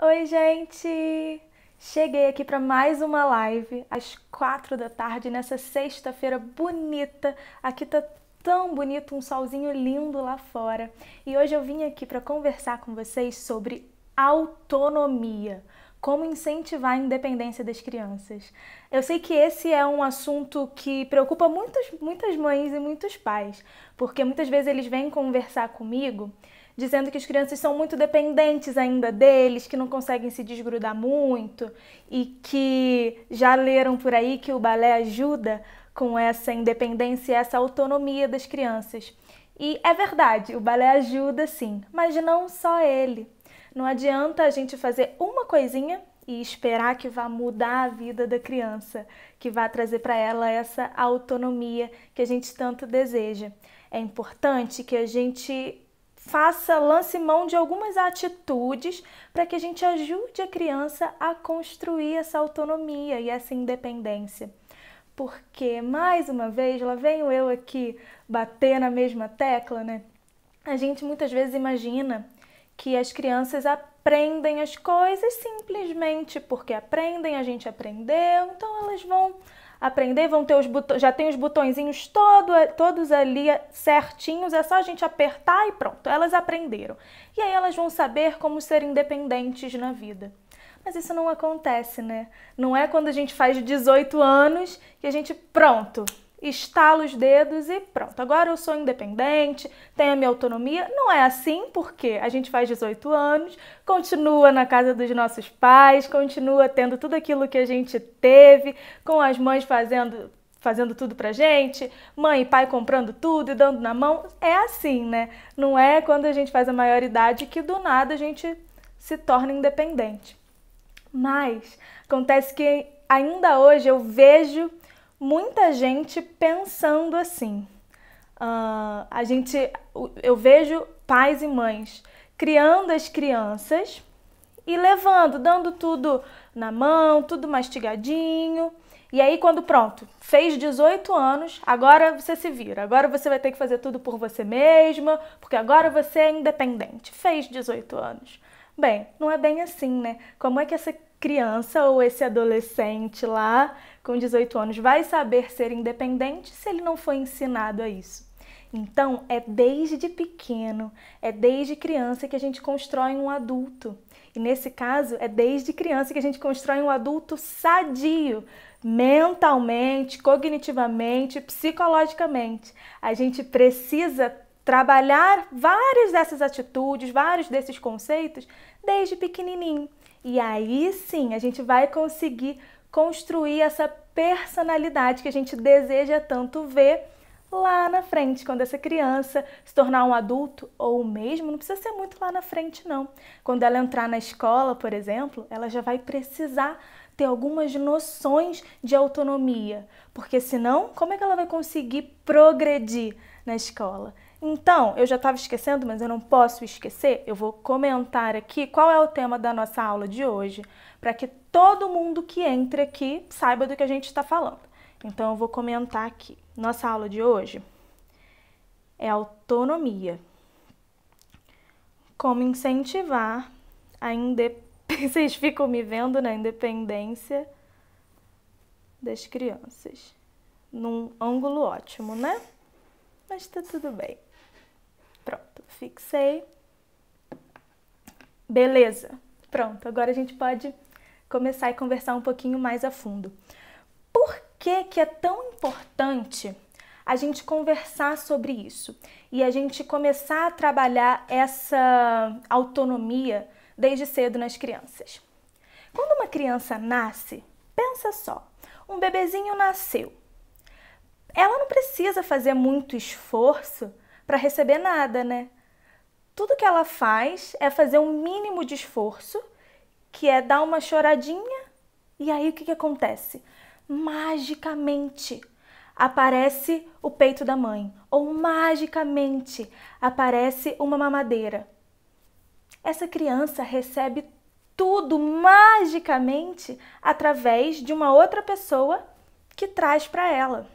Oi, gente! Cheguei aqui para mais uma live às 4 da tarde nessa sexta-feira bonita. Aqui tá tão bonito, um solzinho lindo lá fora. E hoje eu vim aqui para conversar com vocês sobre autonomia, como incentivar a independência das crianças. Eu sei que esse é um assunto que preocupa muitas mães e muitos pais, porque muitas vezes eles vêm conversar comigo dizendo que as crianças são muito dependentes ainda deles, que não conseguem se desgrudar muito e que já leram por aí que o balé ajuda com essa independência e essa autonomia das crianças. E é verdade, o balé ajuda sim, mas não só ele. Não adianta a gente fazer uma coisinha e esperar que vá mudar a vida da criança, que vá trazer para ela essa autonomia que a gente tanto deseja. É importante que a gente lance mão de algumas atitudes para que a gente ajude a criança a construir essa autonomia e essa independência. Porque, mais uma vez, lá venho eu aqui bater na mesma tecla, né? A gente muitas vezes imagina que as crianças aprendem as coisas simplesmente porque aprendem, a gente aprendeu, então elas vão aprender, vão ter já tem os botõezinhos todos ali certinhos, é só a gente apertar e pronto, elas aprenderam. E aí elas vão saber como ser independentes na vida. Mas isso não acontece, né? Não é quando a gente faz 18 anos que a gente, pronto, estala os dedos e pronto, agora eu sou independente, tenho a minha autonomia. Não é assim, porque a gente faz 18 anos, continua na casa dos nossos pais, continua tendo tudo aquilo que a gente teve, com as mães fazendo tudo pra gente, mãe e pai comprando tudo e dando na mão. É assim, né? Não é quando a gente faz a maioridade que do nada a gente se torna independente. Mas acontece que ainda hoje eu vejo muita gente pensando assim. Eu vejo pais e mães criando as crianças e levando, dando tudo na mão, tudo mastigadinho. E aí quando pronto, fez 18 anos, agora você se vira, agora você vai ter que fazer tudo por você mesma, porque agora você é independente, fez 18 anos. Bem, não é bem assim, né? Como é que essa criança ou esse adolescente lá com 18 anos vai saber ser independente se ele não foi ensinado a isso? Então, é desde pequeno, é desde criança que a gente constrói um adulto. E nesse caso, é desde criança que a gente constrói um adulto sadio, mentalmente, cognitivamente, psicologicamente. A gente precisa trabalhar várias dessas atitudes, vários desses conceitos desde pequenininho. E aí sim, a gente vai conseguir construir essa personalidade que a gente deseja tanto ver lá na frente, quando essa criança se tornar um adulto, ou mesmo, não precisa ser muito lá na frente não. Quando ela entrar na escola, por exemplo, ela já vai precisar ter algumas noções de autonomia, porque senão, como é que ela vai conseguir progredir na escola? Então, eu já estava esquecendo, mas eu não posso esquecer, eu vou comentar aqui qual é o tema da nossa aula de hoje, para que todo mundo que entre aqui saiba do que a gente está falando. Então, eu vou comentar aqui. Nossa aula de hoje é autonomia. Como incentivar a independência. Vocês ficam me vendo na independência das crianças. Num ângulo ótimo, né? Mas tá tudo bem. Pronto, fixei. Beleza. Pronto, agora a gente pode começar a conversar um pouquinho mais a fundo. Por que é tão importante a gente conversar sobre isso e a gente começar a trabalhar essa autonomia desde cedo nas crianças? Quando uma criança nasce, pensa só, um bebezinho nasceu. Ela não precisa fazer muito esforço para receber nada, né? Tudo que ela faz é fazer um mínimo de esforço, que é dar uma choradinha, e aí o que acontece? Magicamente aparece o peito da mãe, ou magicamente aparece uma mamadeira. Essa criança recebe tudo magicamente através de uma outra pessoa que traz para ela.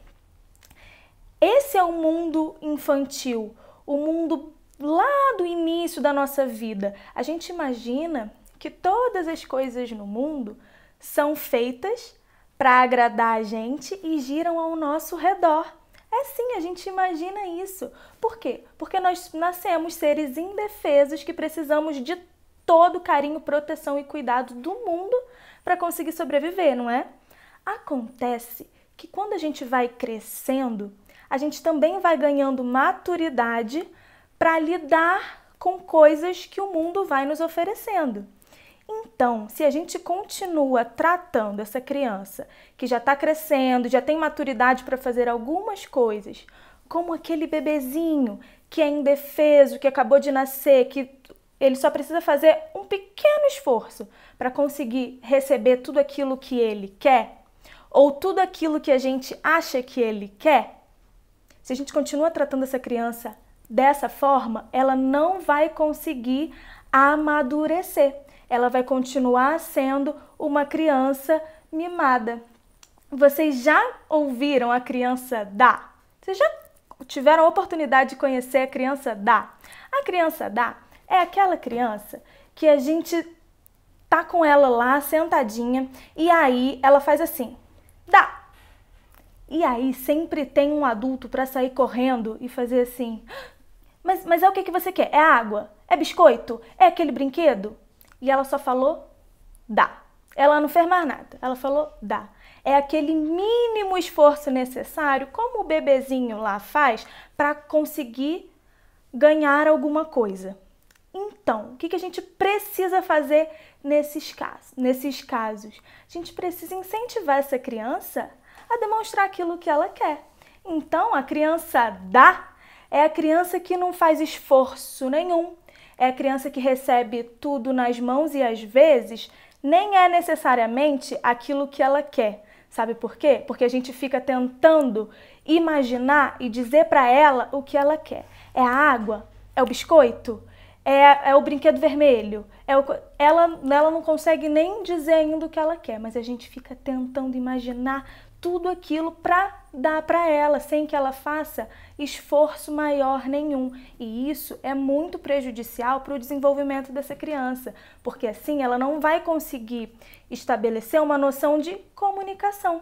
Esse é o mundo infantil, o mundo lá do início da nossa vida. A gente imagina que todas as coisas no mundo são feitas para agradar a gente e giram ao nosso redor. É sim, a gente imagina isso. Por quê? Porque nós nascemos seres indefesos que precisamos de todo o carinho, proteção e cuidado do mundo para conseguir sobreviver, não é? Acontece que quando a gente vai crescendo, a gente também vai ganhando maturidade para lidar com coisas que o mundo vai nos oferecendo. Então, se a gente continua tratando essa criança que já está crescendo, já tem maturidade para fazer algumas coisas, como aquele bebezinho que é indefeso, que acabou de nascer, que ele só precisa fazer um pequeno esforço para conseguir receber tudo aquilo que ele quer, ou tudo aquilo que a gente acha que ele quer, se a gente continua tratando essa criança dessa forma, ela não vai conseguir amadurecer. Ela vai continuar sendo uma criança mimada. Vocês já ouviram a criança dar? Vocês já tiveram a oportunidade de conhecer a criança dar? A criança dar é aquela criança que a gente tá com ela lá sentadinha e aí ela faz assim, dá! E aí sempre tem um adulto para sair correndo e fazer assim, mas é o que você quer? É água? É biscoito? É aquele brinquedo? E ela só falou, dá. Ela não fez mais nada. Ela falou, dá. É aquele mínimo esforço necessário, como o bebezinho lá faz, para conseguir ganhar alguma coisa. Então, o que a gente precisa fazer nesses casos? A gente precisa incentivar essa criança a demonstrar aquilo que ela quer. Então, a criança dá é a criança que não faz esforço nenhum. É a criança que recebe tudo nas mãos e às vezes nem é necessariamente aquilo que ela quer. Sabe por quê? Porque a gente fica tentando imaginar e dizer para ela o que ela quer. É a água? É o biscoito? É o brinquedo vermelho? Ela não consegue nem dizer ainda o que ela quer, mas a gente fica tentando imaginar tudo aquilo para dar para ela, sem que ela faça esforço maior nenhum. E isso é muito prejudicial para o desenvolvimento dessa criança, porque assim ela não vai conseguir estabelecer uma noção de comunicação.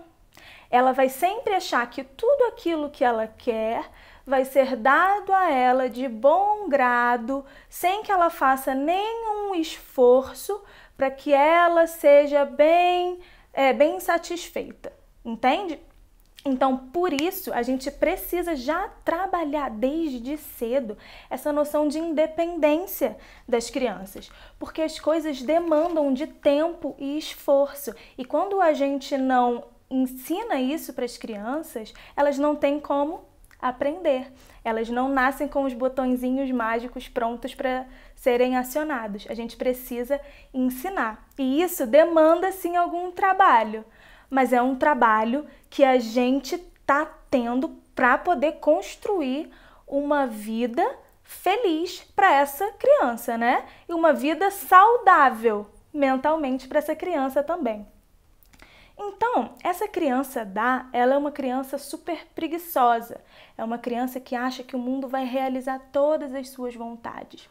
Ela vai sempre achar que tudo aquilo que ela quer vai ser dado a ela de bom grado, sem que ela faça nenhum esforço para que ela seja bem satisfeita. Entende? Então, por isso, a gente precisa já trabalhar desde cedo essa noção de independência das crianças, porque as coisas demandam de tempo e esforço. E quando a gente não ensina isso para as crianças, elas não têm como aprender. Elas não nascem com os botõezinhos mágicos prontos para serem acionados. A gente precisa ensinar. E isso demanda, sim, algum trabalho. Mas é um trabalho que a gente está tendo para poder construir uma vida feliz para essa criança, né? E uma vida saudável mentalmente para essa criança também. Então, essa criança ela é uma criança super preguiçosa. É uma criança que acha que o mundo vai realizar todas as suas vontades.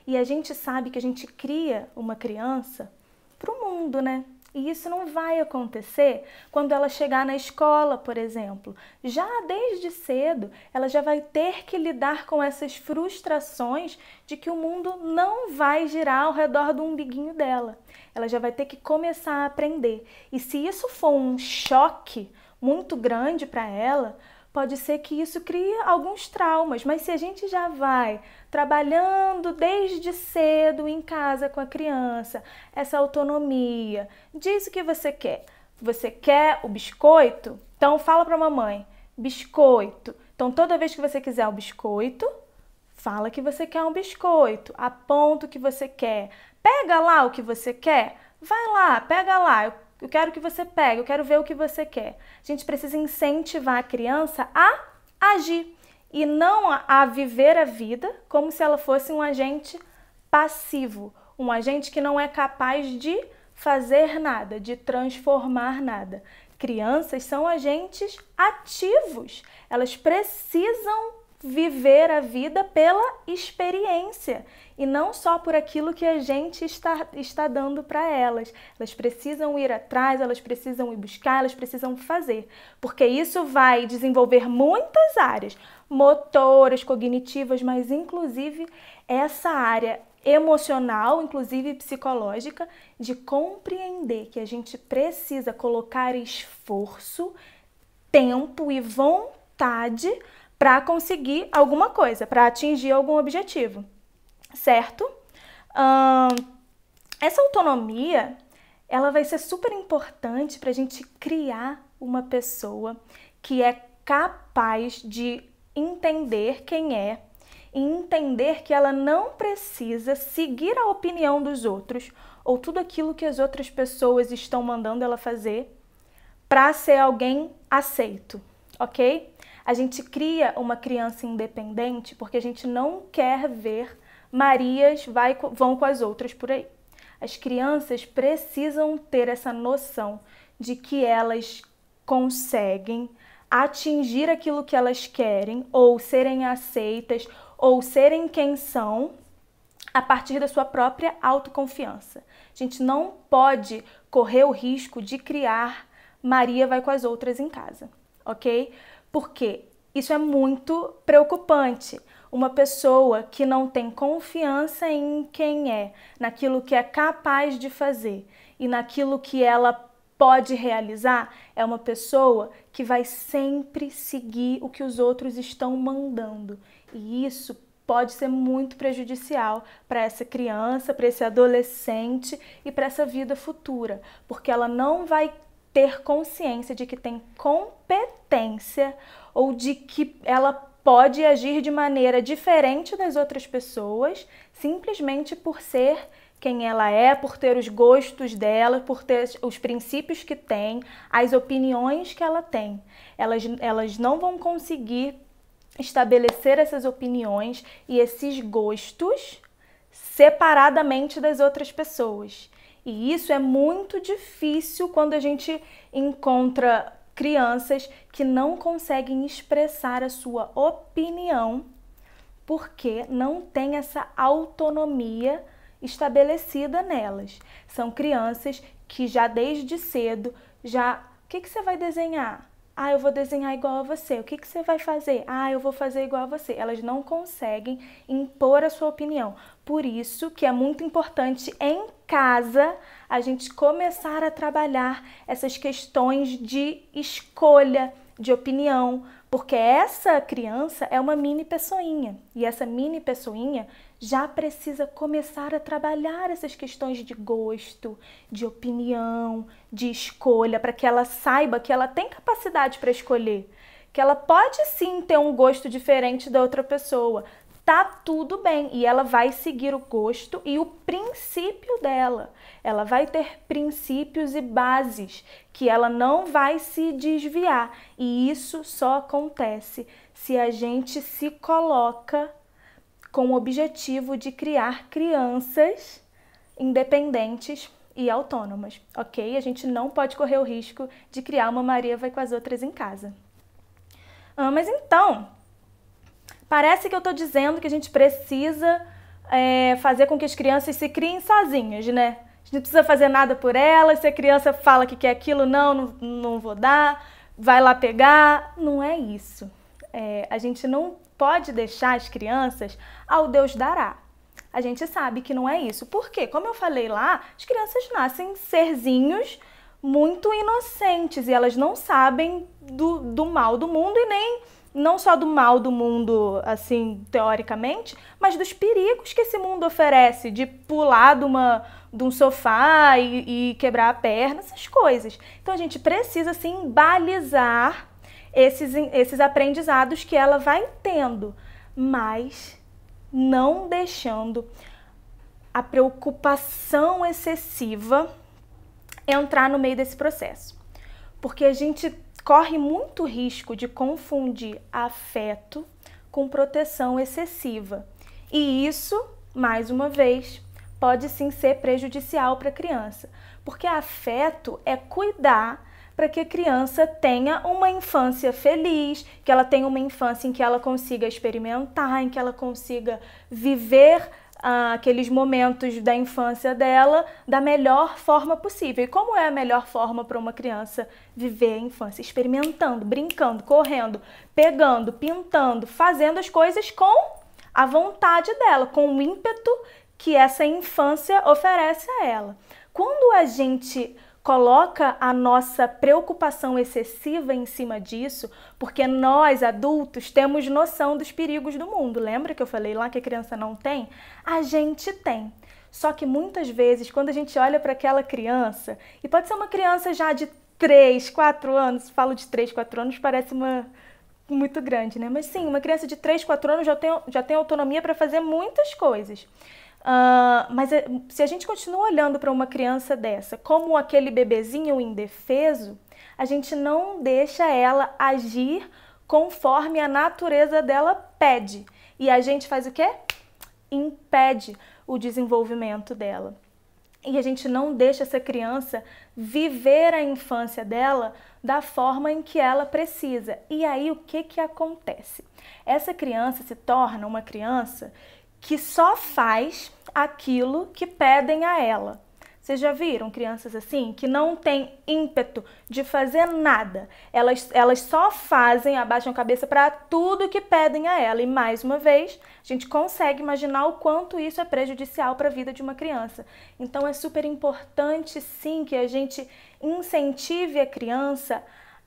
E a gente sabe que a gente cria uma criança para o mundo, né? E isso não vai acontecer quando ela chegar na escola, por exemplo. Já desde cedo, ela já vai ter que lidar com essas frustrações de que o mundo não vai girar ao redor do umbiguinho dela. Ela já vai ter que começar a aprender. E se isso for um choque muito grande para ela, pode ser que isso crie alguns traumas, mas se a gente já vai trabalhando desde cedo em casa com a criança, essa autonomia, diz o que você quer. Você quer o biscoito? Então fala para a mamãe, biscoito. Então toda vez que você quiser o biscoito, fala que você quer um biscoito, aponta o que você quer. Pega lá o que você quer, vai lá, pega lá. Eu quero que você pegue, eu quero ver o que você quer. A gente precisa incentivar a criança a agir e não a viver a vida como se ela fosse um agente passivo, um agente que não é capaz de fazer nada, de transformar nada. Crianças são agentes ativos, elas precisam viver a vida pela experiência e não só por aquilo que a gente está dando para elas. Elas precisam ir atrás, elas precisam ir buscar, elas precisam fazer, porque isso vai desenvolver muitas áreas, motoras, cognitivas, mas inclusive essa área emocional, inclusive psicológica, de compreender que a gente precisa colocar esforço, tempo e vontade para conseguir alguma coisa, para atingir algum objetivo, certo? Essa autonomia, ela vai ser super importante para a gente criar uma pessoa que é capaz de entender quem é e entender que ela não precisa seguir a opinião dos outros ou tudo aquilo que as outras pessoas estão mandando ela fazer para ser alguém aceito, ok? A gente cria uma criança independente porque a gente não quer ver Marias vão com as outras por aí. As crianças precisam ter essa noção de que elas conseguem atingir aquilo que elas querem ou serem aceitas ou serem quem são a partir da sua própria autoconfiança. A gente não pode correr o risco de criar Maria vai com as outras em casa, ok? Porque isso é muito preocupante. Uma pessoa que não tem confiança em quem é, naquilo que é capaz de fazer e naquilo que ela pode realizar, é uma pessoa que vai sempre seguir o que os outros estão mandando. E isso pode ser muito prejudicial para essa criança, para esse adolescente e para essa vida futura, porque ela não vai ter consciência de que tem competência ou de que ela pode agir de maneira diferente das outras pessoas, simplesmente por ser quem ela é, por ter os gostos dela, por ter os princípios que tem, as opiniões que ela tem. Elas não vão conseguir estabelecer essas opiniões e esses gostos separadamente das outras pessoas. E isso é muito difícil quando a gente encontra crianças que não conseguem expressar a sua opinião porque não tem essa autonomia estabelecida nelas. São crianças que já desde cedo, o que você vai desenhar? Eu vou desenhar igual a você. O que você vai fazer? Eu vou fazer igual a você. Elas não conseguem impor a sua opinião. Por isso que é muito importante em casa a gente começar a trabalhar essas questões de escolha, de opinião, porque essa criança é uma mini pessoinha e essa mini pessoinha já precisa começar a trabalhar essas questões de gosto, de opinião, de escolha, para que ela saiba que ela tem capacidade para escolher, que ela pode sim ter um gosto diferente da outra pessoa. Tá tudo bem e ela vai seguir o gosto e o princípio dela. Ela vai ter princípios e bases que ela não vai se desviar. E isso só acontece se a gente se coloca com o objetivo de criar crianças independentes e autônomas, ok? A gente não pode correr o risco de criar uma Maria vai com as outras em casa. Mas então, parece que eu estou dizendo que a gente precisa fazer com que as crianças se criem sozinhas, né? A gente não precisa fazer nada por elas, se a criança fala que quer aquilo, não vou dar, vai lá pegar. Não é isso. A gente não pode deixar as crianças ao Deus dará. A gente sabe que não é isso. Por quê? Como eu falei lá, as crianças nascem serzinhos muito inocentes e elas não sabem do mal do mundo e nem não só do mal do mundo, assim, teoricamente, mas dos perigos que esse mundo oferece, de pular de um sofá e quebrar a perna, essas coisas. Então a gente precisa, sim, balizar esses aprendizados que ela vai tendo, mas não deixando a preocupação excessiva entrar no meio desse processo. Porque a gente corre muito risco de confundir afeto com proteção excessiva. E isso, mais uma vez, pode sim ser prejudicial para a criança. Porque afeto é cuidar para que a criança tenha uma infância feliz, que ela tenha uma infância em que ela consiga experimentar, em que ela consiga viver aqueles momentos da infância dela da melhor forma possível. E como é a melhor forma para uma criança viver a infância? Experimentando, brincando, correndo, pegando, pintando, fazendo as coisas com a vontade dela, com o ímpeto que essa infância oferece a ela. Quando a gente coloca a nossa preocupação excessiva em cima disso, porque nós, adultos, temos noção dos perigos do mundo. Lembra que eu falei lá que a criança não tem? A gente tem. Só que muitas vezes, quando a gente olha para aquela criança, e pode ser uma criança já de 3, 4 anos, falo de 3, 4 anos, parece muito grande, né? Mas sim, uma criança de 3, 4 anos já tem autonomia para fazer muitas coisas. Mas se a gente continua olhando para uma criança dessa como aquele bebezinho indefeso, a gente não deixa ela agir conforme a natureza dela pede. E a gente faz o quê? Impede o desenvolvimento dela. E a gente não deixa essa criança viver a infância dela da forma em que ela precisa. E aí o que acontece? Essa criança se torna uma criança que só faz aquilo que pedem a ela. Vocês já viram crianças assim, que não têm ímpeto de fazer nada? Elas só fazem, abaixam a cabeça para tudo que pedem a ela. E mais uma vez, a gente consegue imaginar o quanto isso é prejudicial para a vida de uma criança. Então é super importante, sim, que a gente incentive a criança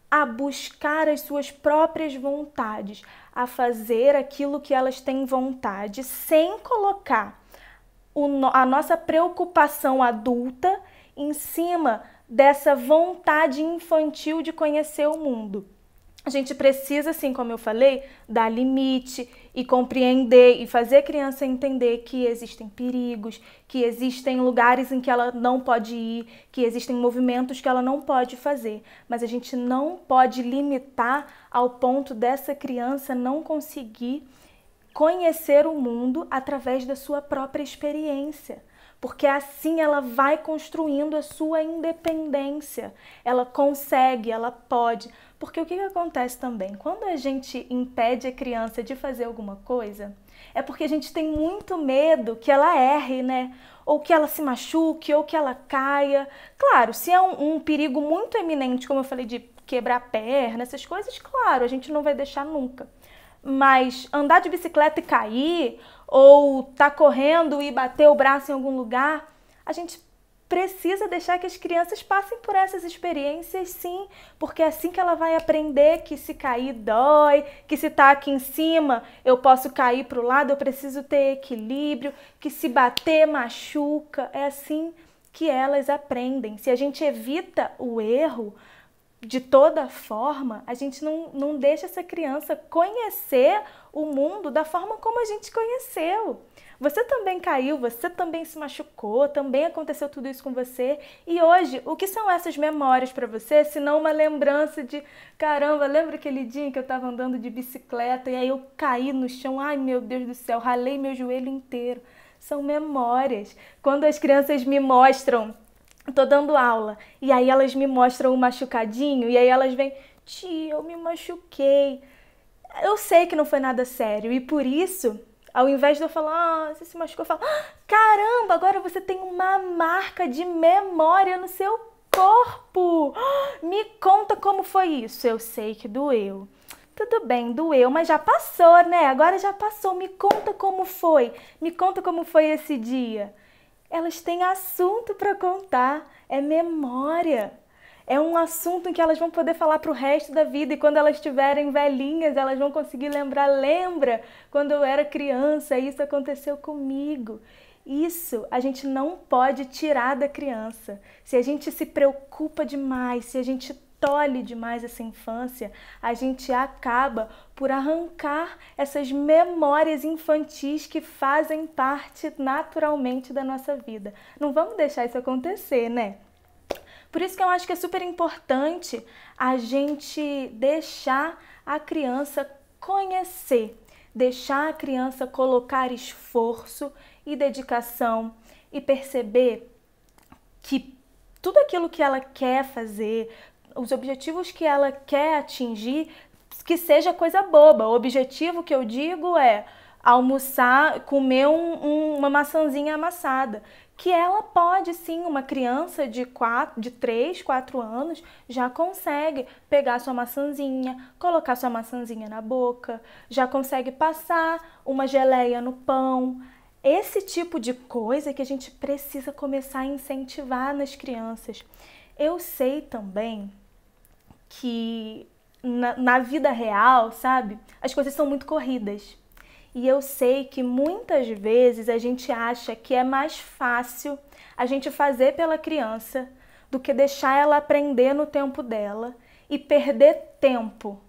a buscar as suas próprias vontades, a fazer aquilo que elas têm vontade, sem colocar a nossa preocupação adulta em cima dessa vontade infantil de conhecer o mundo. A gente precisa, assim como eu falei, dar limite e compreender e fazer a criança entender que existem perigos, que existem lugares em que ela não pode ir, que existem movimentos que ela não pode fazer. Mas a gente não pode limitar ao ponto dessa criança não conseguir conhecer o mundo através da sua própria experiência. Porque assim ela vai construindo a sua independência. Ela consegue, ela pode. Porque o que acontece também? Quando a gente impede a criança de fazer alguma coisa, é porque a gente tem muito medo que ela erre, né? Ou que ela se machuque, ou que ela caia. Claro, se é um perigo muito eminente, como eu falei, de quebrar a perna, essas coisas, claro, a gente não vai deixar nunca. Mas andar de bicicleta e cair, ou tá correndo e bater o braço em algum lugar, a gente precisa deixar que as crianças passem por essas experiências, sim, porque é assim que ela vai aprender que se cair dói, que se tá aqui em cima eu posso cair para o lado, eu preciso ter equilíbrio, que se bater machuca. É assim que elas aprendem. Se a gente evita o erro de toda forma, a gente não deixa essa criança conhecer o mundo da forma como a gente conheceu. Você também caiu, você também se machucou, também aconteceu tudo isso com você. E hoje, o que são essas memórias para você, se não uma lembrança de, caramba, lembra aquele dia em que eu estava andando de bicicleta e aí eu caí no chão, ai meu Deus do céu, ralei meu joelho inteiro. São memórias. Quando as crianças me mostram, tô dando aula, e aí elas me mostram um machucadinho, e aí elas vêm, tia, eu me machuquei. Eu sei que não foi nada sério, e por isso, ao invés de eu falar, você se machucou, eu falo, caramba, agora você tem uma marca de memória no seu corpo. Me conta como foi isso. Eu sei que doeu. Tudo bem, doeu, mas já passou, né? Agora já passou. Me conta como foi. Me conta como foi esse dia. Elas têm assunto para contar, é memória. É um assunto em que elas vão poder falar para o resto da vida e quando elas estiverem velhinhas, elas vão conseguir lembrar. Lembra quando eu era criança, isso aconteceu comigo. Isso a gente não pode tirar da criança. Se a gente se preocupa demais, se a gente tolhe demais essa infância, a gente acaba por arrancar essas memórias infantis que fazem parte naturalmente da nossa vida. Não vamos deixar isso acontecer, né? Por isso que eu acho que é super importante a gente deixar a criança conhecer, deixar a criança colocar esforço e dedicação e perceber que tudo aquilo que ela quer fazer, os objetivos que ela quer atingir, que seja coisa boba. O objetivo que eu digo é almoçar, comer uma maçãzinha amassada. Que ela pode sim, uma criança de 3, 4 anos já consegue pegar sua maçãzinha, colocar sua maçãzinha na boca, já consegue passar uma geleia no pão. Esse tipo de coisa que a gente precisa começar a incentivar nas crianças. Eu sei também que na vida real, sabe, as coisas são muito corridas. E eu sei que muitas vezes a gente acha que é mais fácil a gente fazer pela criança do que deixar ela aprender no tempo dela e perder tempo.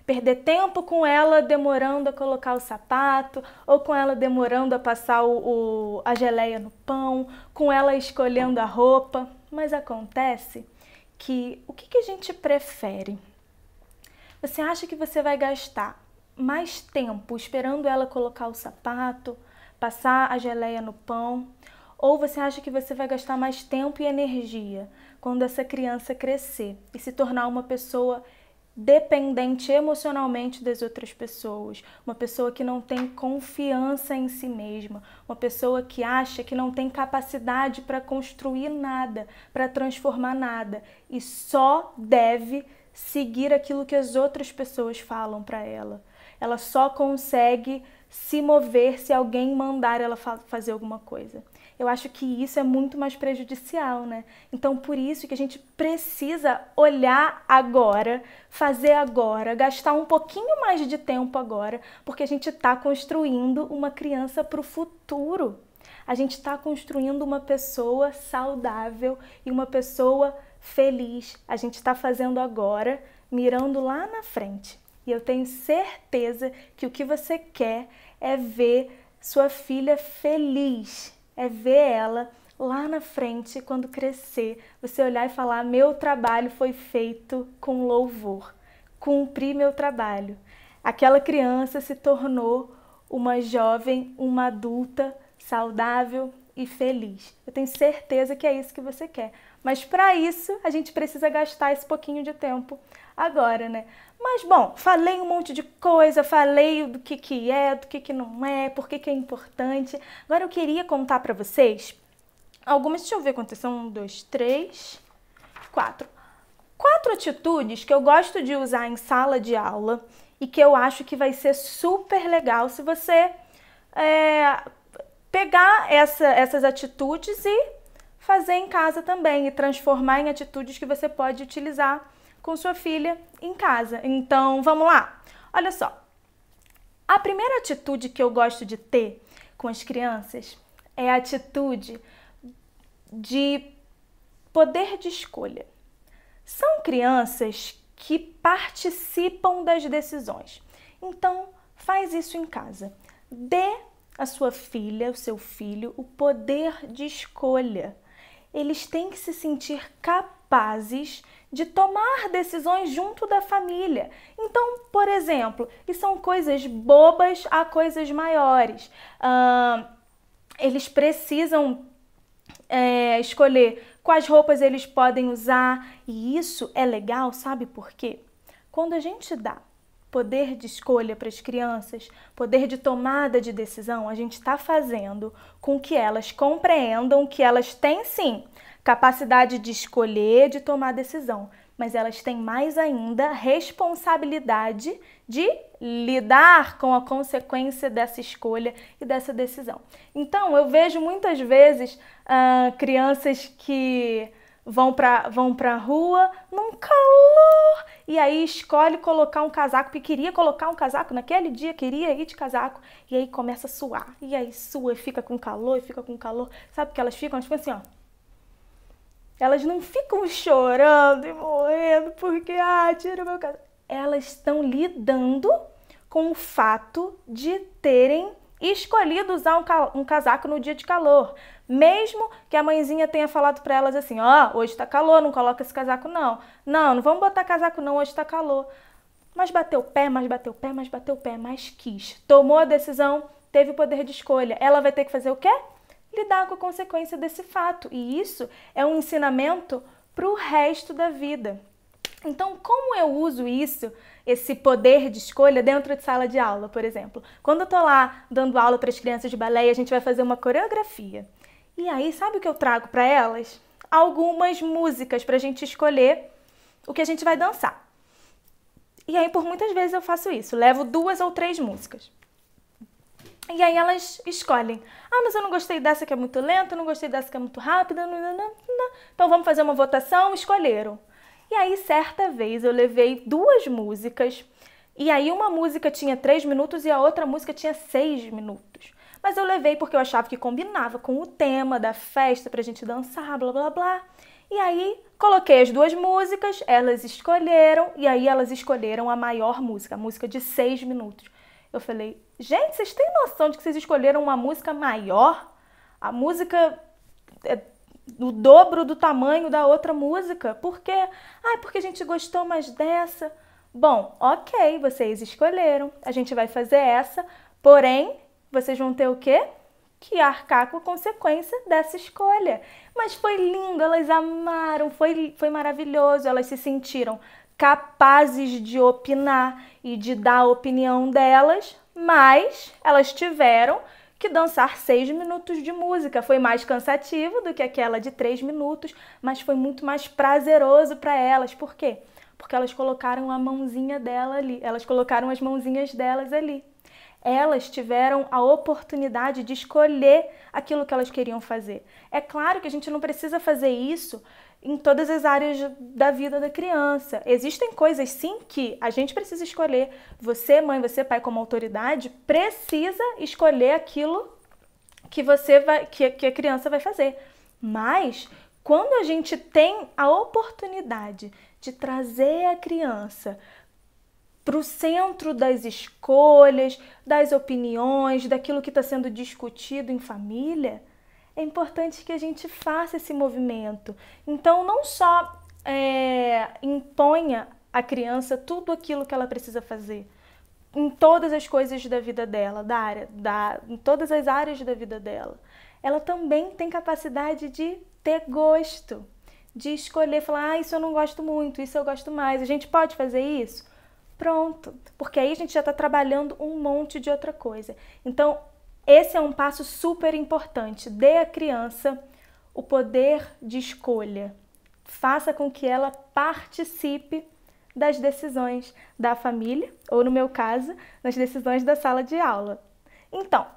Perder tempo com ela demorando a colocar o sapato, ou com ela demorando a passar a geleia no pão, com ela escolhendo a roupa. Mas acontece que o que a gente prefere? Você acha que você vai gastar mais tempo esperando ela colocar o sapato, passar a geleia no pão? Ou você acha que você vai gastar mais tempo e energia quando essa criança crescer e se tornar uma pessoa dependente emocionalmente das outras pessoas, uma pessoa que não tem confiança em si mesma, uma pessoa que acha que não tem capacidade para construir nada, para transformar nada e só deve seguir aquilo que as outras pessoas falam para ela? Ela só consegue se mover se alguém mandar ela fazer alguma coisa. Eu acho que isso é muito mais prejudicial, né? Então, por isso que a gente precisa olhar agora, fazer agora, gastar um pouquinho mais de tempo agora, porque a gente está construindo uma criança para o futuro. A gente está construindo uma pessoa saudável e uma pessoa feliz. A gente está fazendo agora, mirando lá na frente. E eu tenho certeza que o que você quer é ver sua filha feliz, é ver ela lá na frente, quando crescer, você olhar e falar: meu trabalho foi feito com louvor, cumpri meu trabalho. Aquela criança se tornou uma jovem, uma adulta saudável e feliz. Eu tenho certeza que é isso que você quer. Mas para isso, a gente precisa gastar esse pouquinho de tempo agora, né? Mas, bom, falei um monte de coisa, falei do que é, do que não é, por que é importante. Agora eu queria contar para vocês algumas, deixa eu ver quantas são, 1, 2, 3, 4. 4 atitudes que eu gosto de usar em sala de aula e que eu acho que vai ser super legal se você pegar essas atitudes e fazer em casa também e transformar em atitudes que você pode utilizar com sua filha em casa. Então, vamos lá. Olha só. A primeira atitude que eu gosto de ter com as crianças é a atitude de poder de escolha. São crianças que participam das decisões. Então, faz isso em casa. Dê à sua filha, ao seu filho, o poder de escolha. Eles têm que se sentir capazes de tomar decisões junto da família. Então, por exemplo, e são coisas bobas a coisas maiores. Eles precisam escolher quais roupas eles podem usar, e isso é legal, sabe por quê? Quando a gente dá poder de escolha para as crianças, poder de tomada de decisão, a gente está fazendo com que elas compreendam que elas têm sim capacidade de escolher, de tomar decisão, mas elas têm mais ainda responsabilidade de lidar com a consequência dessa escolha e dessa decisão. Então, eu vejo muitas vezes crianças que vão para a rua num calor e aí escolhe colocar um casaco, porque queria colocar um casaco naquele dia, queria ir de casaco, e aí começa a suar, e aí sua, fica com calor, e fica com calor. Sabe o que elas ficam? Elas ficam assim, ó. Elas não ficam chorando e morrendo porque, tira o meu casaco. Elas estão lidando com o fato de terem escolhido usar um casaco no dia de calor. Mesmo que a mãezinha tenha falado para elas assim, hoje tá calor, não coloca esse casaco não. Não vamos botar casaco não, hoje tá calor. Mas bateu o pé, mas quis. Tomou a decisão, teve o poder de escolha. Ela vai ter que fazer o quê? Lidar com a consequência desse fato. E isso é um ensinamento para o resto da vida. Então, como eu uso isso, esse poder de escolha dentro de sala de aula, por exemplo? Quando eu tô lá dando aula para as crianças de balé e a gente vai fazer uma coreografia. E aí, sabe o que eu trago para elas? Algumas músicas para a gente escolher o que a gente vai dançar. E aí, por muitas vezes eu faço isso, levo 2 ou 3 músicas. E aí elas escolhem. Ah, mas eu não gostei dessa que é muito lenta, eu não gostei dessa que é muito rápida. Então vamos fazer uma votação, escolheram. E aí, certa vez, eu levei 2 músicas, e aí uma música tinha 3 minutos e a outra música tinha 6 minutos. Mas eu levei porque eu achava que combinava com o tema da festa pra gente dançar, blá, blá, blá. E aí, coloquei as 2 músicas, elas escolheram, e aí elas escolheram a maior música, a música de 6 minutos. Eu falei, gente, vocês têm noção de que vocês escolheram uma música maior? A música é o dobro do tamanho da outra música. Por quê? Ah, porque a gente gostou mais dessa. Bom, ok, vocês escolheram. A gente vai fazer essa, porém, vocês vão ter o quê? Que arcar com a consequência dessa escolha. Mas foi lindo, elas amaram, foi maravilhoso, elas se sentiram capazes de opinar e de dar a opinião delas, mas elas tiveram que dançar 6 minutos de música. Foi mais cansativo do que aquela de 3 minutos, mas foi muito mais prazeroso para elas. Por quê? Porque elas colocaram a mãozinha dela ali, elas colocaram as mãozinhas delas ali. Elas tiveram a oportunidade de escolher aquilo que elas queriam fazer. É claro que a gente não precisa fazer isso em todas as áreas da vida da criança. Existem coisas, sim, que a gente precisa escolher. Você, mãe, você, pai, como autoridade, precisa escolher aquilo que que a criança vai fazer. Mas, quando a gente tem a oportunidade de trazer a criança para o centro das escolhas, das opiniões, daquilo que está sendo discutido em família, é importante que a gente faça esse movimento. Então, não só imponha à criança tudo aquilo que ela precisa fazer, em todas as coisas da vida dela, em todas as áreas da vida dela. Ela também tem capacidade de ter gosto, de escolher, falar, isso eu não gosto muito, isso eu gosto mais. A gente pode fazer isso? Pronto, porque aí a gente já está trabalhando um monte de outra coisa. Então, esse é um passo super importante. Dê à criança o poder de escolha. Faça com que ela participe das decisões da família, ou no meu caso, das decisões da sala de aula. Então,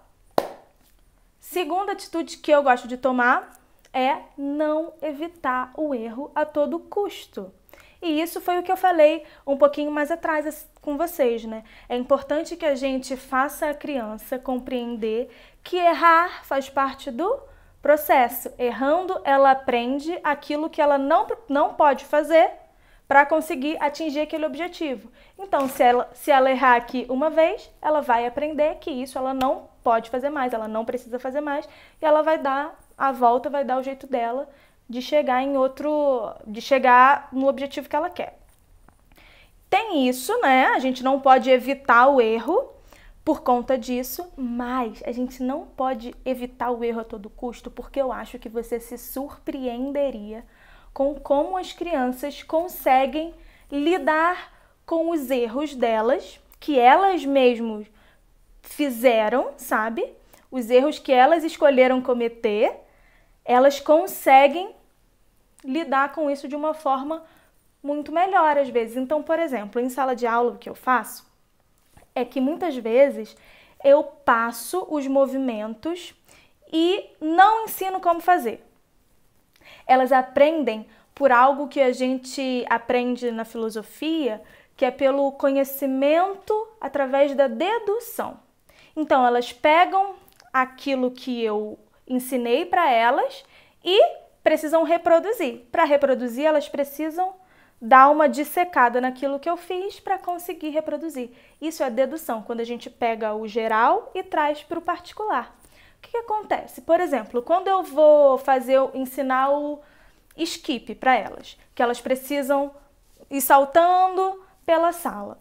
segunda atitude que eu gosto de tomar é não evitar o erro a todo custo. E isso foi o que eu falei um pouquinho mais atrás com vocês, né? É importante que a gente faça a criança compreender que errar faz parte do processo. Errando, ela aprende aquilo que ela não pode fazer para conseguir atingir aquele objetivo. Então, se ela errar aqui uma vez, ela vai aprender que isso ela não pode fazer mais, ela não precisa fazer mais, e ela vai dar a volta, vai dar o jeito dela de chegar no objetivo que ela quer. Tem isso, né? A gente não pode evitar o erro por conta disso, mas a gente não pode evitar o erro a todo custo, porque eu acho que você se surpreenderia com como as crianças conseguem lidar com os erros delas, que elas mesmas fizeram, sabe? Os erros que elas escolheram cometer, elas conseguem lidar com isso de uma forma muito melhor às vezes. Então, por exemplo, em sala de aula o que eu faço é que muitas vezes eu passo os movimentos e não ensino como fazer. Elas aprendem por algo que a gente aprende na filosofia, que é pelo conhecimento através da dedução. Então, elas pegam aquilo que eu ensinei para elas e precisam reproduzir. Para reproduzir, elas precisam dar uma dissecada naquilo que eu fiz para conseguir reproduzir. Isso é dedução, quando a gente pega o geral e traz para o particular. O que acontece? Por exemplo, quando eu vou ensinar o skip para elas, que elas precisam ir saltando pela sala.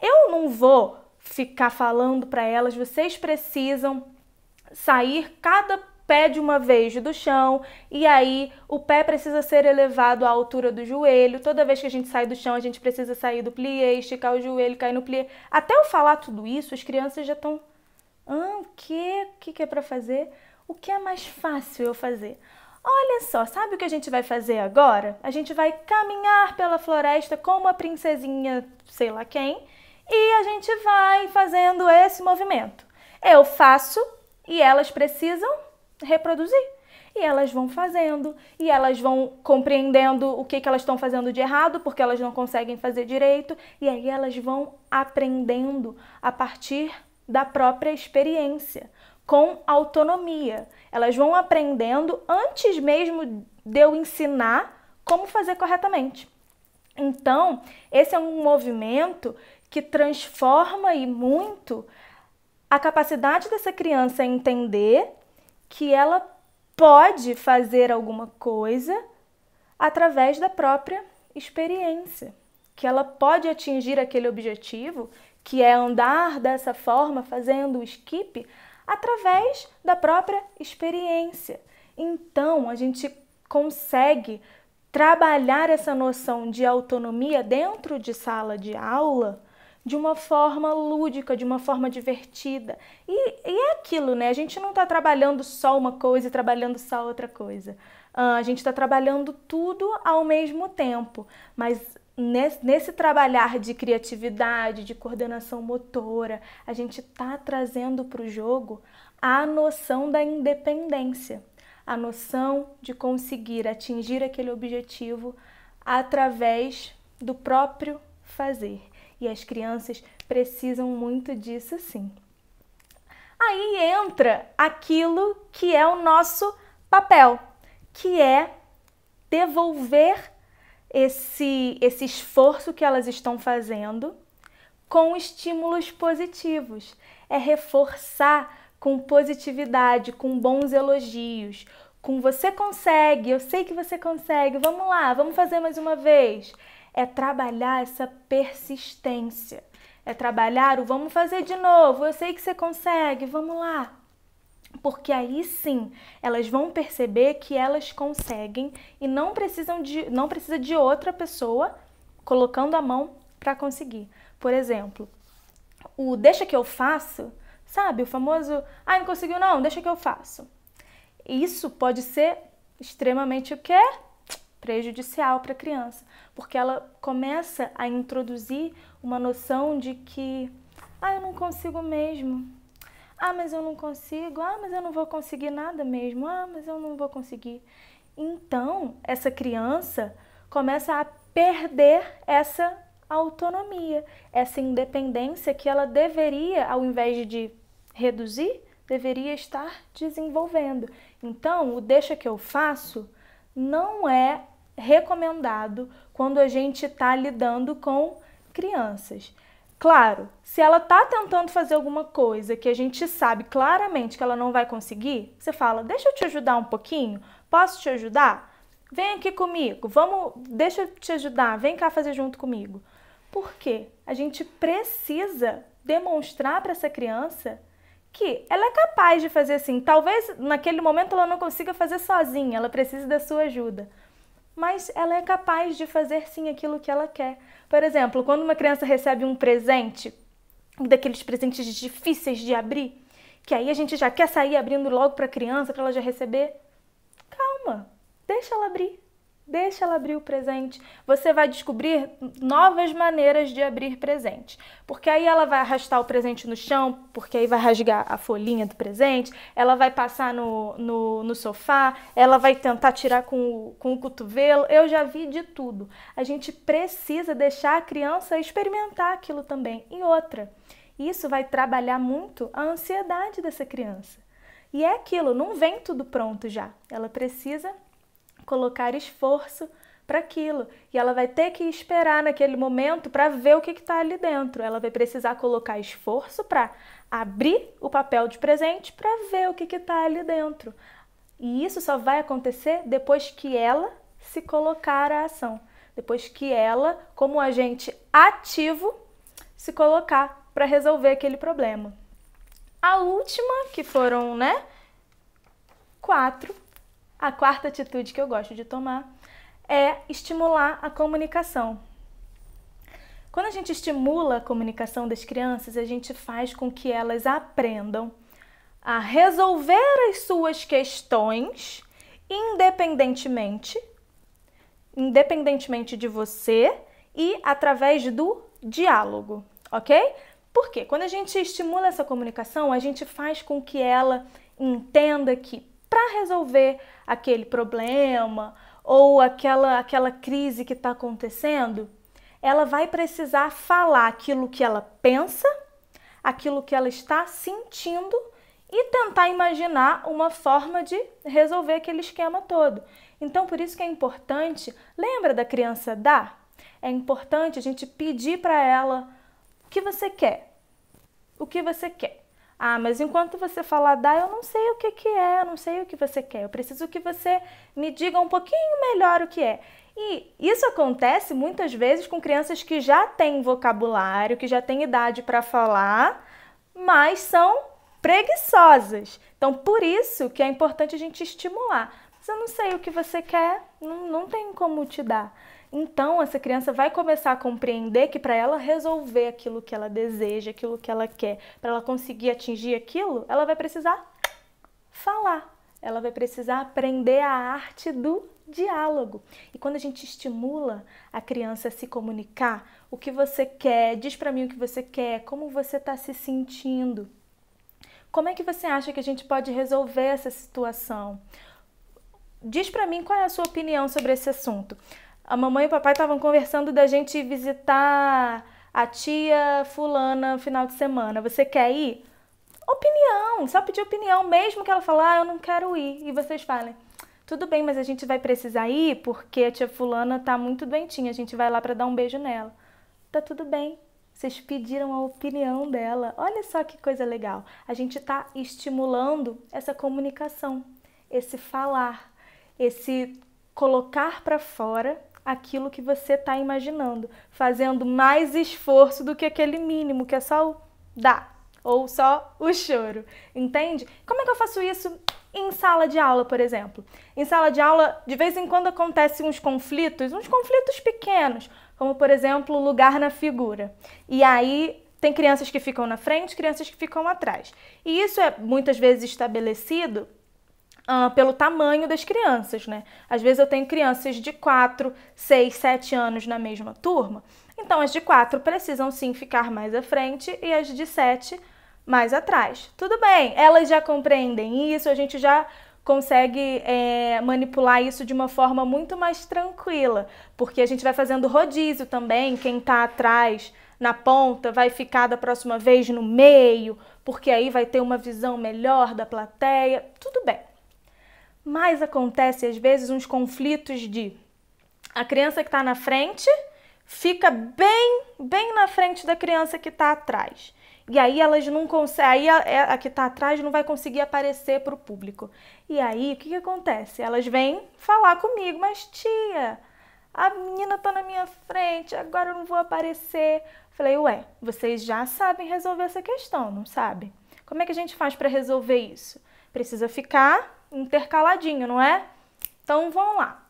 Eu não vou ficar falando para elas, vocês precisam sair cada pé de uma vez do chão, e aí o pé precisa ser elevado à altura do joelho. Toda vez que a gente sai do chão, a gente precisa sair do plié, esticar o joelho, cair no plié. Até eu falar tudo isso, as crianças já estão... o que é para fazer? O que é mais fácil eu fazer? Olha só, sabe o que a gente vai fazer agora? A gente vai caminhar pela floresta como a princesinha sei lá quem, e a gente vai fazendo esse movimento. Eu faço e elas precisam reproduzir. E elas vão fazendo, e elas vão compreendendo o que elas estão fazendo de errado, porque elas não conseguem fazer direito, e aí elas vão aprendendo a partir da própria experiência, com autonomia. Elas vão aprendendo antes mesmo de eu ensinar como fazer corretamente. Então, esse é um movimento que transforma e muito a capacidade dessa criança entender que ela pode fazer alguma coisa através da própria experiência, que ela pode atingir aquele objetivo, que é andar dessa forma, fazendo o skip, através da própria experiência. Então, a gente consegue trabalhar essa noção de autonomia dentro de sala de aula de uma forma lúdica, de uma forma divertida. E é aquilo, né? A gente não está trabalhando só uma coisa e trabalhando só outra coisa. A gente está trabalhando tudo ao mesmo tempo, mas nesse trabalhar de criatividade, de coordenação motora, a gente está trazendo para o jogo a noção da independência, a noção de conseguir atingir aquele objetivo através do próprio fazer. E as crianças precisam muito disso, sim. Aí entra aquilo que é o nosso papel, que é devolver esse esforço que elas estão fazendo com estímulos positivos. É reforçar com positividade, com bons elogios, com você consegue, eu sei que você consegue, vamos lá, vamos fazer mais uma vez. É trabalhar essa persistência, é trabalhar o vamos fazer de novo, eu sei que você consegue, vamos lá. Porque aí sim, elas vão perceber que elas conseguem e não precisa de outra pessoa colocando a mão para conseguir. Por exemplo, o deixa que eu faço, sabe? O famoso, não conseguiu não, deixa que eu faço. Isso pode ser extremamente o quê? Prejudicial para a criança, porque ela começa a introduzir uma noção de que eu não consigo mesmo, mas eu não consigo, mas eu não vou conseguir nada mesmo, mas eu não vou conseguir. Então, essa criança começa a perder essa autonomia, essa independência que ela deveria, ao invés de reduzir, deveria estar desenvolvendo. Então, o deixa que eu faço não é recomendado quando a gente está lidando com crianças. Claro, se ela está tentando fazer alguma coisa que a gente sabe claramente que ela não vai conseguir, você fala, deixa eu te ajudar um pouquinho, posso te ajudar? Vem aqui comigo, deixa eu te ajudar, vem cá fazer junto comigo. Por quê? A gente precisa demonstrar para essa criança que ela é capaz de fazer assim. Talvez naquele momento ela não consiga fazer sozinha, ela precisa da sua ajuda. Mas ela é capaz de fazer sim aquilo que ela quer. Por exemplo, quando uma criança recebe um presente, daqueles presentes difíceis de abrir, que aí a gente já quer sair abrindo logo para a criança, para ela já receber, calma, deixa ela abrir. Deixa ela abrir o presente. Você vai descobrir novas maneiras de abrir presente. Porque aí ela vai arrastar o presente no chão, porque aí vai rasgar a folhinha do presente, ela vai passar no sofá, ela vai tentar tirar com o cotovelo. Eu já vi de tudo. A gente precisa deixar a criança experimentar aquilo também. E outra, isso vai trabalhar muito a ansiedade dessa criança. E é aquilo, não vem tudo pronto já. Ela precisa colocar esforço para aquilo. E ela vai ter que esperar naquele momento para ver o que está ali dentro. Ela vai precisar colocar esforço para abrir o papel de presente para ver o que está ali dentro. E isso só vai acontecer depois que ela se colocar à ação. Depois que ela, como agente ativo, se colocar para resolver aquele problema. A última, que foram, 4, a quarta atitude que eu gosto de tomar é estimular a comunicação. Quando a gente estimula a comunicação das crianças, a gente faz com que elas aprendam a resolver as suas questões independentemente de você e através do diálogo, ok? Porque quando a gente estimula essa comunicação, a gente faz com que ela entenda que para resolver aquele problema ou aquela crise que está acontecendo, ela vai precisar falar aquilo que ela pensa, aquilo que ela está sentindo e tentar imaginar uma forma de resolver aquele esquema todo. Então, por isso que é importante, lembra da criança dar? É importante a gente pedir para ela o que você quer. O que você quer? Ah, mas enquanto você falar dar, eu não sei o que é, eu não sei o que você quer. Eu preciso que você me diga um pouquinho melhor o que é. E isso acontece muitas vezes com crianças que já têm vocabulário, que já têm idade para falar, mas são preguiçosas. Então, por isso que é importante a gente estimular. Mas eu não sei o que você quer, não tem como te dar. Então, essa criança vai começar a compreender que para ela resolver aquilo que ela deseja, aquilo que ela quer, para ela conseguir atingir aquilo, ela vai precisar falar. Ela vai precisar aprender a arte do diálogo. E quando a gente estimula a criança a se comunicar, o que você quer, diz para mim o que você quer, como você está se sentindo, como é que você acha que a gente pode resolver essa situação? Diz para mim qual é a sua opinião sobre esse assunto. A mamãe e o papai estavam conversando da gente visitar a tia fulana no final de semana. Você quer ir? Opinião, só pedir opinião, mesmo que ela falar, eu não quero ir. E vocês falem, tudo bem, mas a gente vai precisar ir porque a tia fulana tá muito doentinha, a gente vai lá para dar um beijo nela. Tá tudo bem, vocês pediram a opinião dela. Olha só que coisa legal. A gente tá estimulando essa comunicação, esse falar, esse colocar para fora aquilo que você está imaginando, fazendo mais esforço do que aquele mínimo, que é só o dar, ou só o choro, entende? Como é que eu faço isso em sala de aula, por exemplo? Em sala de aula, de vez em quando acontecem uns conflitos pequenos, como, por exemplo, o lugar na figura. E aí tem crianças que ficam na frente, crianças que ficam atrás. E isso é muitas vezes estabelecido pelo tamanho das crianças, né? Às vezes eu tenho crianças de 4, 6, 7 anos na mesma turma, então as de 4 precisam sim ficar mais à frente e as de 7 mais atrás. Tudo bem, elas já compreendem isso, a gente já consegue manipular isso de uma forma muito mais tranquila, porque a gente vai fazendo rodízio também, quem está atrás na ponta vai ficar da próxima vez no meio, porque aí vai ter uma visão melhor da plateia, tudo bem. Mas acontece às vezes uns conflitos de a criança que está na frente fica bem na frente da criança que está atrás. E aí elas não conseguem, aí a que está atrás não vai conseguir aparecer para o público. E aí o que acontece? Elas vêm falar comigo, mas tia, a menina está na minha frente, agora eu não vou aparecer. Falei, ué, vocês já sabem resolver essa questão, não sabem? Como é que a gente faz para resolver isso? Precisa ficar intercaladinho, não é? Então, vamos lá.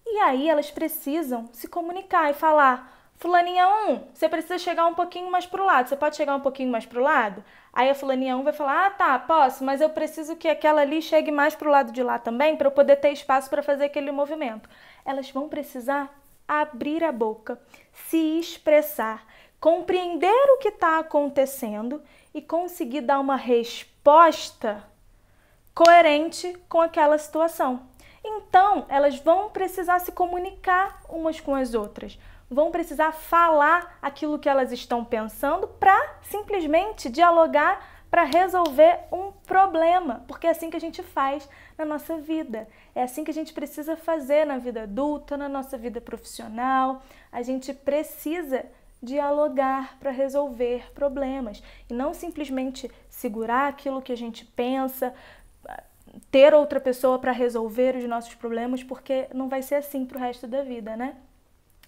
E aí, elas precisam se comunicar e falar, fulaninha 1, você precisa chegar um pouquinho mais pro lado, você pode chegar um pouquinho mais pro lado? Aí a fulaninha 1 vai falar, ah, tá, posso, mas eu preciso que aquela ali chegue mais pro lado de lá também, para eu poder ter espaço para fazer aquele movimento. Elas vão precisar abrir a boca, se expressar, compreender o que está acontecendo e conseguir dar uma resposta coerente com aquela situação. Então, elas vão precisar se comunicar umas com as outras, vão precisar falar aquilo que elas estão pensando para simplesmente dialogar para resolver um problema, porque é assim que a gente faz na nossa vida, é assim que a gente precisa fazer na vida adulta, na nossa vida profissional, a gente precisa dialogar para resolver problemas e não simplesmente segurar aquilo que a gente pensa, ter outra pessoa para resolver os nossos problemas, porque não vai ser assim para o resto da vida, né?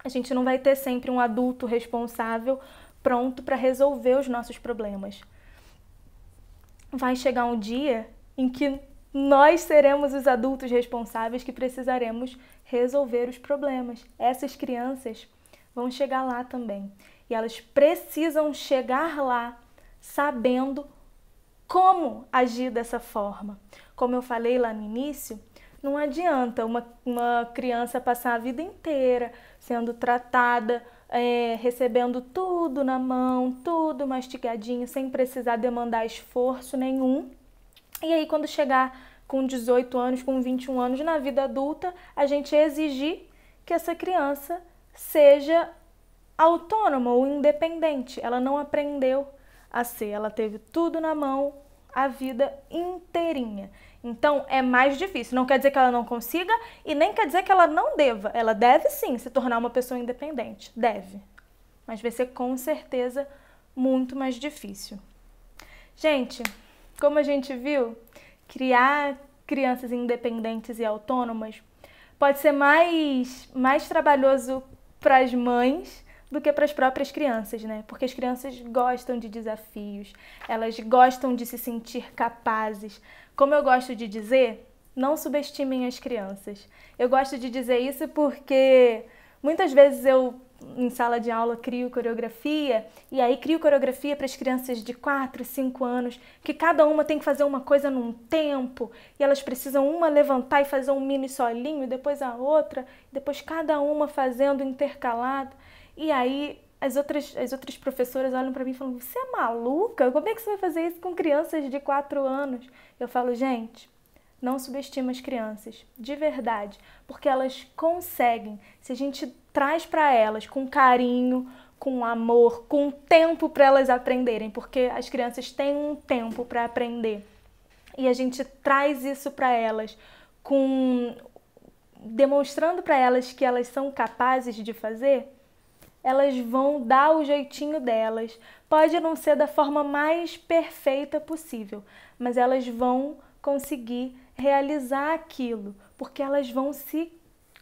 A gente não vai ter sempre um adulto responsável pronto para resolver os nossos problemas. Vai chegar um dia em que nós seremos os adultos responsáveis que precisaremos resolver os problemas. Essas crianças vão chegar lá também. E elas precisam chegar lá sabendo como agir dessa forma. Como eu falei lá no início, não adianta uma criança passar a vida inteira sendo tratada, recebendo tudo na mão, tudo mastigadinho, sem precisar demandar esforço nenhum. E aí, quando chegar com 18 anos, com 21 anos, na vida adulta, a gente exigir que essa criança seja autônoma ou independente. Ela não aprendeu a ser, ela teve tudo na mão a vida inteirinha. Então, é mais difícil. Não quer dizer que ela não consiga e nem quer dizer que ela não deva. Ela deve sim se tornar uma pessoa independente. Deve. Mas vai ser com certeza muito mais difícil. Gente, como a gente viu, criar crianças independentes e autônomas pode ser mais trabalhoso para as mães do que para as próprias crianças, né? Porque as crianças gostam de desafios, elas gostam de se sentir capazes. Como eu gosto de dizer, não subestimem as crianças. Eu gosto de dizer isso porque muitas vezes eu, em sala de aula, crio coreografia, e aí crio coreografia para as crianças de 4, 5 anos, que cada uma tem que fazer uma coisa num tempo, e elas precisam uma levantar e fazer um mini solinho, depois a outra, depois cada uma fazendo intercalado. E aí as outras professoras olham para mim e falam: você é maluca? Como é que você vai fazer isso com crianças de 4 anos? Eu falo: gente, não subestima as crianças, de verdade, porque elas conseguem. Se a gente traz para elas com carinho, com amor, com tempo para elas aprenderem, porque as crianças têm um tempo para aprender, e a gente traz isso para elas, demonstrando para elas que elas são capazes de fazer, elas vão dar o jeitinho delas. Pode não ser da forma mais perfeita possível, mas elas vão conseguir realizar aquilo, porque elas vão se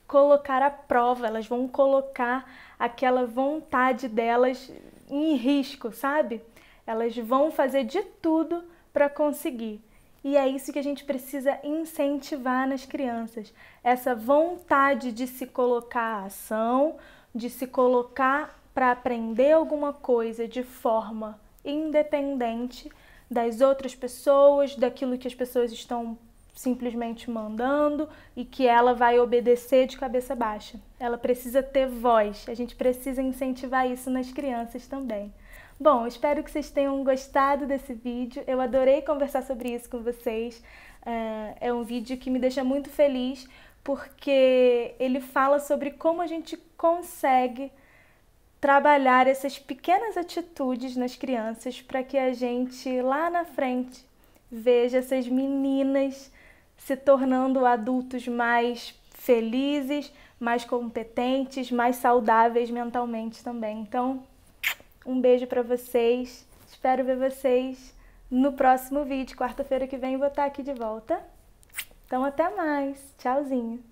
colocar à prova, elas vão colocar aquela vontade delas em risco, sabe? Elas vão fazer de tudo para conseguir. E é isso que a gente precisa incentivar nas crianças, essa vontade de se colocar à ação, de se colocar para aprender alguma coisa de forma independente das outras pessoas, daquilo que as pessoas estão simplesmente mandando e que ela vai obedecer de cabeça baixa. Ela precisa ter voz, a gente precisa incentivar isso nas crianças também. Bom, espero que vocês tenham gostado desse vídeo, eu adorei conversar sobre isso com vocês, é um vídeo que me deixa muito feliz porque ele fala sobre como a gente consegue trabalhar essas pequenas atitudes nas crianças para que a gente lá na frente veja essas meninas se tornando adultos mais felizes, mais competentes, mais saudáveis mentalmente também. Então, um beijo para vocês, espero ver vocês no próximo vídeo. Quarta-feira que vem eu vou estar aqui de volta. Então até mais, tchauzinho!